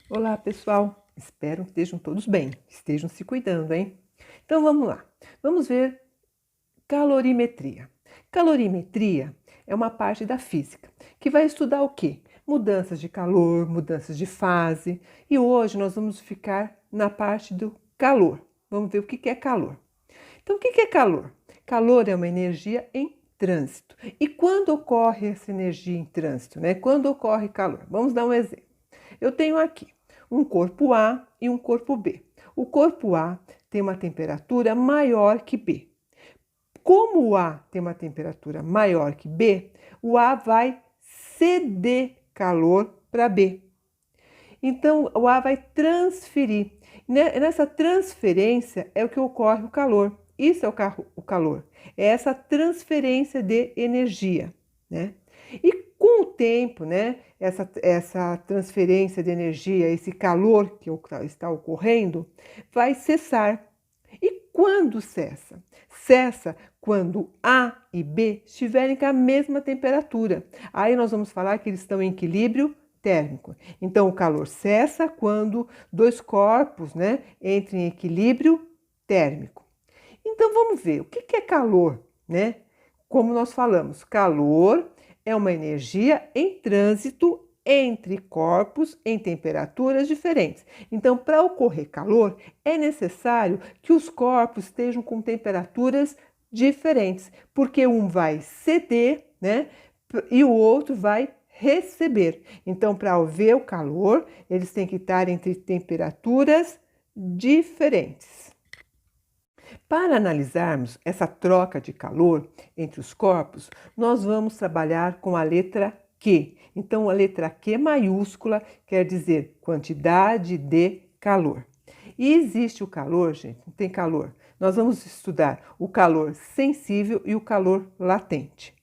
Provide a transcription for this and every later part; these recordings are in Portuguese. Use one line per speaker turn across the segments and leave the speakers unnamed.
Olá, pessoal. Espero que estejam todos bem, estejam se cuidando, hein? Então vamos lá. Vamos ver calorimetria. Calorimetria é uma parte da física que vai estudar o quê? Mudanças de calor, mudanças de fase. E hoje nós vamos ficar na parte do calor. Vamos ver o que é calor. Então, o que é calor? Calor é uma energia em trânsito. E quando ocorre essa energia em trânsito, né? Quando ocorre calor? Vamos dar um exemplo. Eu tenho aqui um corpo A e um corpo B. O corpo A tem uma temperatura maior que B. Como o A tem uma temperatura maior que B, o A vai ceder calor para B. Então, o A vai transferir. Nessa transferência é o que ocorre o calor. Isso é o calor. É essa transferência de energia, né? E com o tempo, né, essa transferência de energia, esse calor que está ocorrendo, vai cessar. E quando cessa? Cessa quando A e B estiverem com a mesma temperatura. Aí nós vamos falar que eles estão em equilíbrio térmico. Então, o calor cessa quando dois corpos, né, entram em equilíbrio térmico. Então, vamos ver o que é calor, né? Como nós falamos, calor é uma energia em trânsito entre corpos em temperaturas diferentes. Então, para ocorrer calor, é necessário que os corpos estejam com temperaturas diferentes, porque um vai ceder, né? E o outro vai receber. Então, para haver o calor, eles têm que estar entre temperaturas diferentes. Para analisarmos essa troca de calor entre os corpos, nós vamos trabalhar com a letra Q. Então, a letra Q maiúscula quer dizer quantidade de calor. E existe o calor, gente, não tem calor. Nós vamos estudar o calor sensível e o calor latente.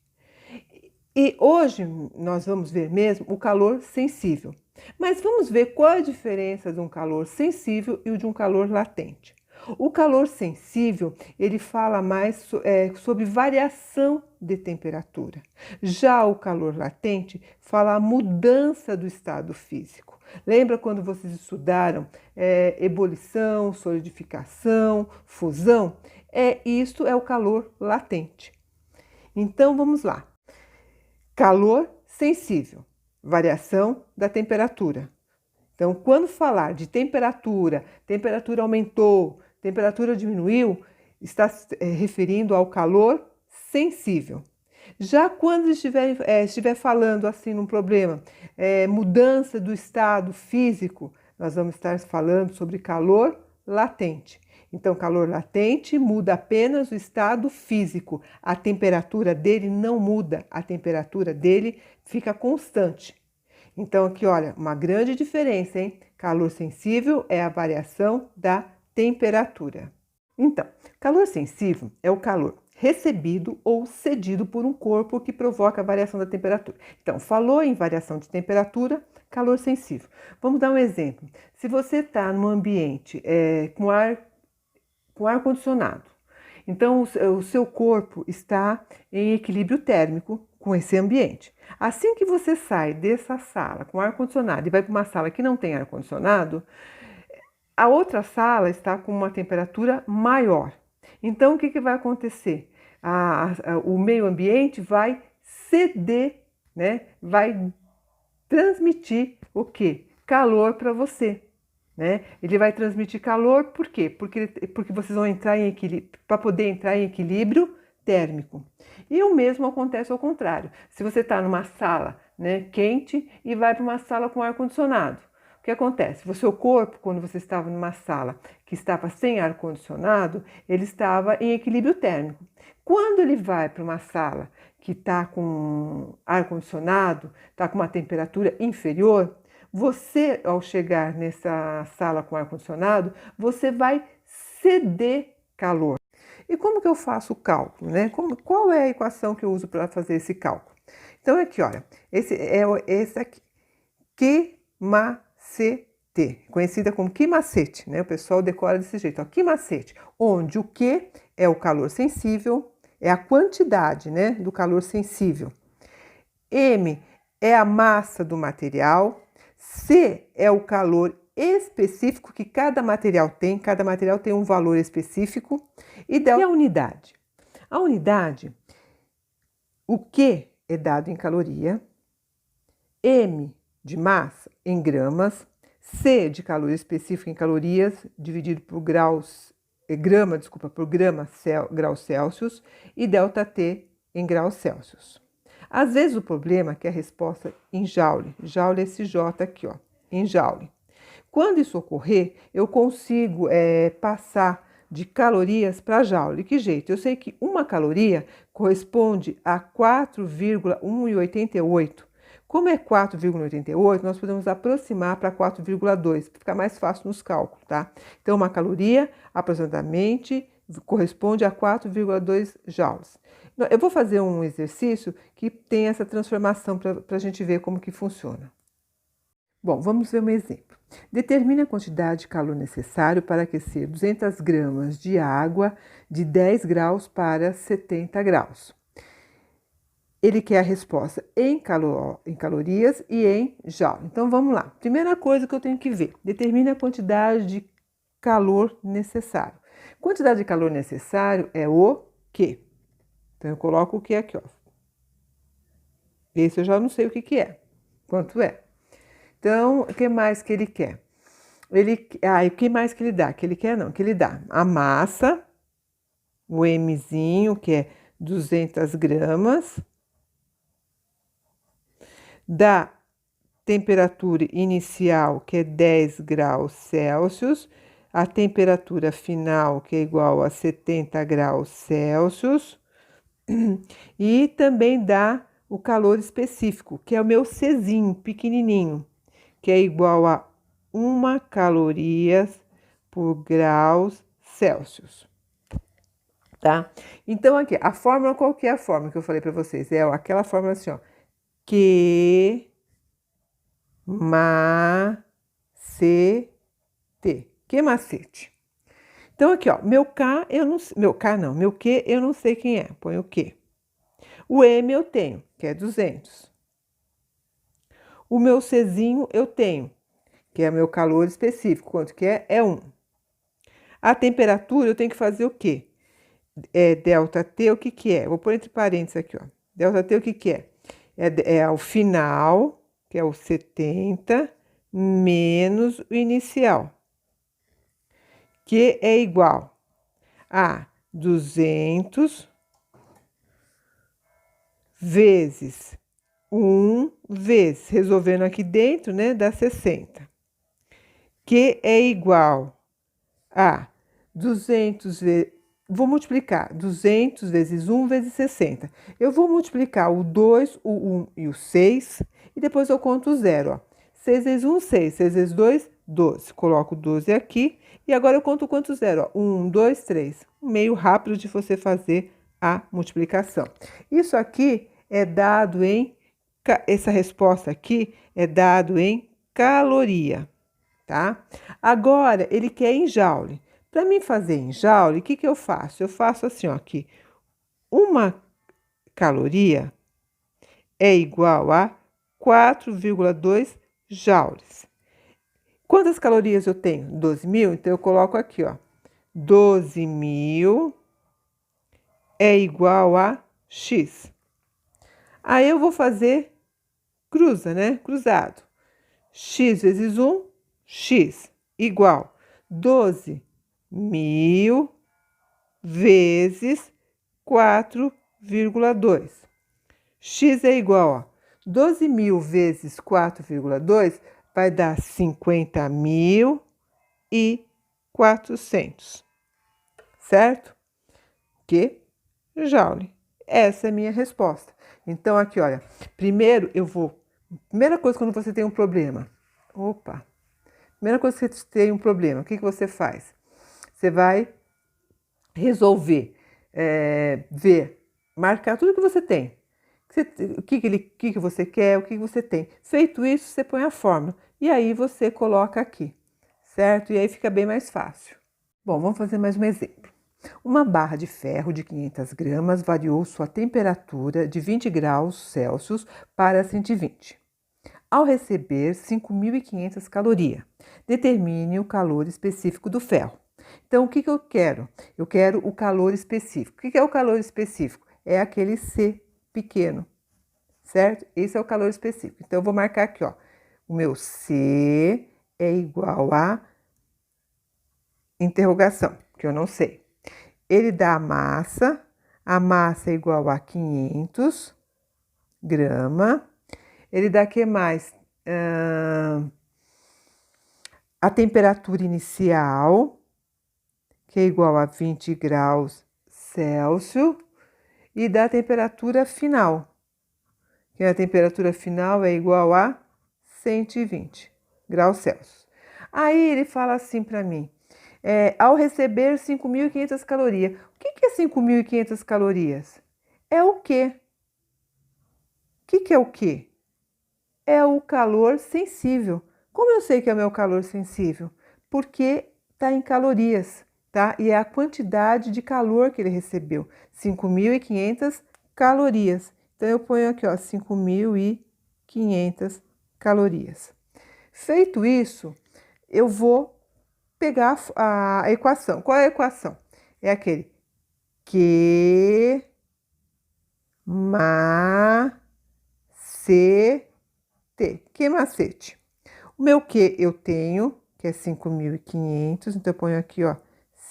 E hoje nós vamos ver mesmo o calor sensível. Mas vamos ver qual é a diferença de um calor sensível e de um calor latente. O calor sensível, ele fala mais sobre variação de temperatura. Já o calor latente fala a mudança do estado físico. Lembra quando vocês estudaram ebulição, solidificação, fusão? Isso é o calor latente. Então, vamos lá. Calor sensível, variação da temperatura. Então, quando falar de temperatura, temperatura aumentou, temperatura diminuiu, está referindo ao calor sensível. Já quando estiver falando assim num problema, mudança do estado físico, nós vamos estar falando sobre calor latente. Então, calor latente muda apenas o estado físico. A temperatura dele não muda, a temperatura dele fica constante. Então, aqui, olha, uma grande diferença, hein? Calor sensível é a variação da temperatura. Então, calor sensível é o calor recebido ou cedido por um corpo que provoca a variação da temperatura. Então, falou em variação de temperatura, calor sensível. Vamos dar um exemplo. Se você está num ambiente com ar-condicionado, então o seu corpo está em equilíbrio térmico com esse ambiente. Assim que você sai dessa sala com ar-condicionado e vai para uma sala que não tem ar-condicionado, a outra sala está com uma temperatura maior. Então, o que vai acontecer? O meio ambiente vai ceder, né? Vai transmitir o quê? Calor para você. Né? Ele vai transmitir calor, por quê? Porque vocês vão entrar em equilíbrio, para poder entrar em equilíbrio térmico. E o mesmo acontece ao contrário. Se você está numa sala, né, quente e vai para uma sala com ar-condicionado, o que acontece? O seu corpo, quando você estava numa sala que estava sem ar-condicionado, ele estava em equilíbrio térmico. Quando ele vai para uma sala que está com ar-condicionado, está com uma temperatura inferior, você, ao chegar nessa sala com ar-condicionado, você vai ceder calor. E como que eu faço o cálculo, né? Qual é a equação que eu uso para fazer esse cálculo? Então, aqui, olha, esse aqui, Q-macete, conhecida como Q-macete, né? O pessoal decora desse jeito, ó, Q-macete, onde o Q é o calor sensível, é a quantidade, né, do calor sensível. M é a massa do material, C é o calor específico que cada material tem um valor específico, e D é a unidade. A unidade, o Q é dado em caloria, M de massa em gramas, C de calor específico em calorias, dividido por grama graus Celsius, e ΔT em graus Celsius. Às vezes o problema é que a resposta em joule, joule é esse J aqui, ó, em joule. Quando isso ocorrer, eu consigo passar de calorias para joule. Que jeito? Eu sei que uma caloria corresponde a 4,188. Como é 4,88, nós podemos aproximar para 4,2, para ficar mais fácil nos cálculos, tá? Então, uma caloria aproximadamente corresponde a 4,2 joules. Eu vou fazer um exercício que tem essa transformação para a gente ver como que funciona. Bom, vamos ver um exemplo. Determine a quantidade de calor necessário para aquecer 200 gramas de água de 10 graus para 70 graus. Ele quer a resposta em calorias e em joule. Então, vamos lá. Primeira coisa que eu tenho que ver. Determine a quantidade de calor necessário. Quantidade de calor necessário é o Q. Então, eu coloco o Q aqui, ó. Esse eu já não sei o que é. Quanto é? Então, o que mais que ele quer? O que mais que ele dá? Que ele quer não, que ele dá a massa, o Mzinho, que é 200 gramas, da temperatura inicial, que é 10 graus Celsius, a temperatura final, que é igual a 70 graus Celsius, e também dá o calor específico, que é o meu Czinho, pequenininho, que é igual a 1 caloria por graus Celsius, tá? Então, aqui, a fórmula, qual que é a fórmula que eu falei para vocês? É aquela fórmula assim, ó, Q macete. Que macete? Então, aqui, ó, meu Q eu não sei quem é, põe o Q. O M eu tenho, que é 200. O meu Czinho eu tenho, que é meu calor específico, quanto que é? É 1. A temperatura eu tenho que fazer o quê? ΔT, o que que é? Vou pôr entre parênteses aqui, ó. ΔT, o que que é? É o final, que é o 70, menos o inicial, que é igual a 200 vezes 1 vezes, resolvendo aqui dentro, né, dá 60, que é igual a 200 vezes, vou multiplicar 200 vezes 1 vezes 60. Eu vou multiplicar o 2, o 1 e o 6, e depois eu conto o 0, ó. 6 vezes 1, 6, 6 vezes 2, 12. Coloco 12 aqui, e agora eu conto quanto 0, ó. 1, 2, 3. Meio rápido de você fazer a multiplicação. Isso aqui é dado em, essa resposta aqui é dado em caloria, tá? Agora, ele quer em joule. Para mim fazer em joule, o que que eu faço? Eu faço assim, ó, aqui. 1 caloria é igual a 4,2 joules. Quantas calorias eu tenho? 12.000, então eu coloco aqui, ó. 12.000 é igual a X. Aí eu vou fazer né? Cruzado. X vezes 1, X, igual 12.000 vezes 4,2. X é igual a 12.000 vezes 4,2 vai dar 50.400, certo? Que joule. Essa é a minha resposta. Então, aqui, olha, primeira coisa quando você tem um problema, primeira coisa que você tem um problema, o que que você faz? Você vai resolver, marcar tudo que você tem. O que você quer, o que você tem. Feito isso, você põe a fórmula. E aí você coloca aqui, certo? E aí fica bem mais fácil. Bom, vamos fazer mais um exemplo. Uma barra de ferro de 500 gramas variou sua temperatura de 20 graus Celsius para 120. Ao receber 5.500 calorias, determine o calor específico do ferro. Então, o que eu quero? Eu quero o calor específico. O que é o calor específico? É aquele C pequeno, certo? Esse é o calor específico. Então, eu vou marcar aqui, ó. O meu C é igual a interrogação, que eu não sei. Ele dá a massa é igual a 500 gramas. Ele dá o que mais? A temperatura inicial, que é igual a 20 graus Celsius, e dá a temperatura final, que a temperatura final é igual a 120 graus Celsius. Aí ele fala assim para mim, ao receber 5.500 calorias. O que é 5.500 calorias? É o quê? O que é o quê? É o calor sensível. Como eu sei que é o meu calor sensível? Porque está em calorias, tá? E é a quantidade de calor que ele recebeu, 5.500 calorias. Então, eu ponho aqui, ó, 5.500 calorias. Feito isso, eu vou pegar a equação. Qual é a equação? É aquele Q macete. Que macete? O meu Q eu tenho, que é 5.500, então eu ponho aqui, ó,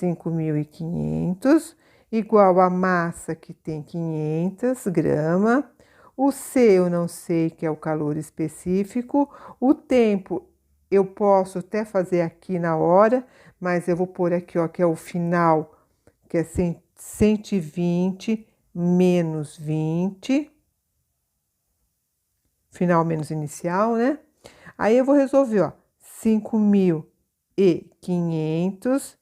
5.500, igual a massa que tem 500 gramas. O C eu não sei, que é o calor específico. O tempo eu posso até fazer aqui na hora, mas eu vou pôr aqui, ó, que é o final, que é 120 menos 20. Final menos inicial, né? Aí eu vou resolver, ó, 5.500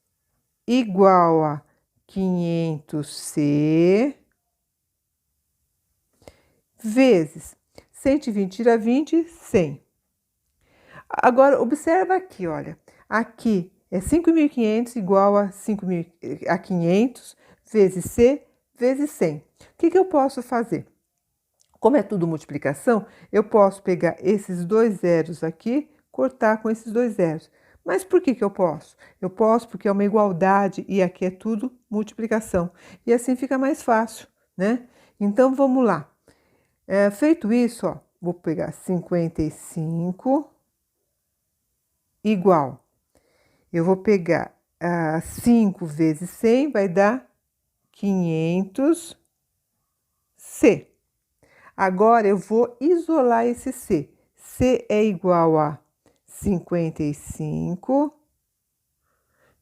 igual a 500C vezes 120 tira 20, 100. Agora, observa aqui, olha. Aqui é 5.500 igual a 500 vezes C vezes 100. O que eu posso fazer? Como é tudo multiplicação, eu posso pegar esses dois zeros aqui, cortar com esses dois zeros. Mas por que eu posso? Eu posso porque é uma igualdade e aqui é tudo multiplicação. E assim fica mais fácil, né? Então, vamos lá. Feito isso, ó, vou pegar 55 igual. Eu vou pegar 5 vezes 100, vai dar 500C. Agora, eu vou isolar esse C. C é igual a 55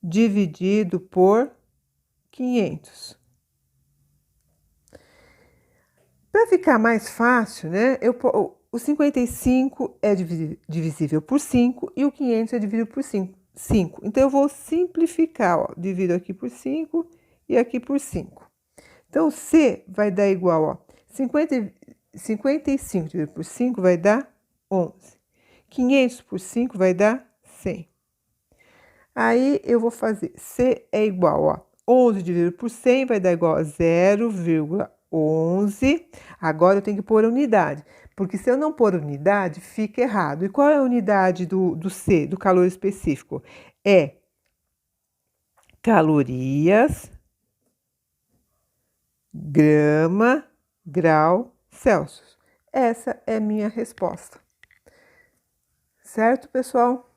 dividido por 500. Para ficar mais fácil, né? O 55 é divisível por 5 e o 500 é divisível por 5. Então, eu vou simplificar, ó. Divido aqui por 5 e aqui por 5. Então, C vai dar igual, ó, 55 dividido por 5 vai dar 11. 500 por 5 vai dar 100. Aí, eu vou fazer C é igual, ó, 11 dividido por 100 vai dar igual a 0,11. Agora, eu tenho que pôr a unidade, porque se eu não pôr unidade, fica errado. E qual é a unidade do C, do calor específico? É calorias, grama, grau, Celsius. Essa é minha resposta. Certo, pessoal?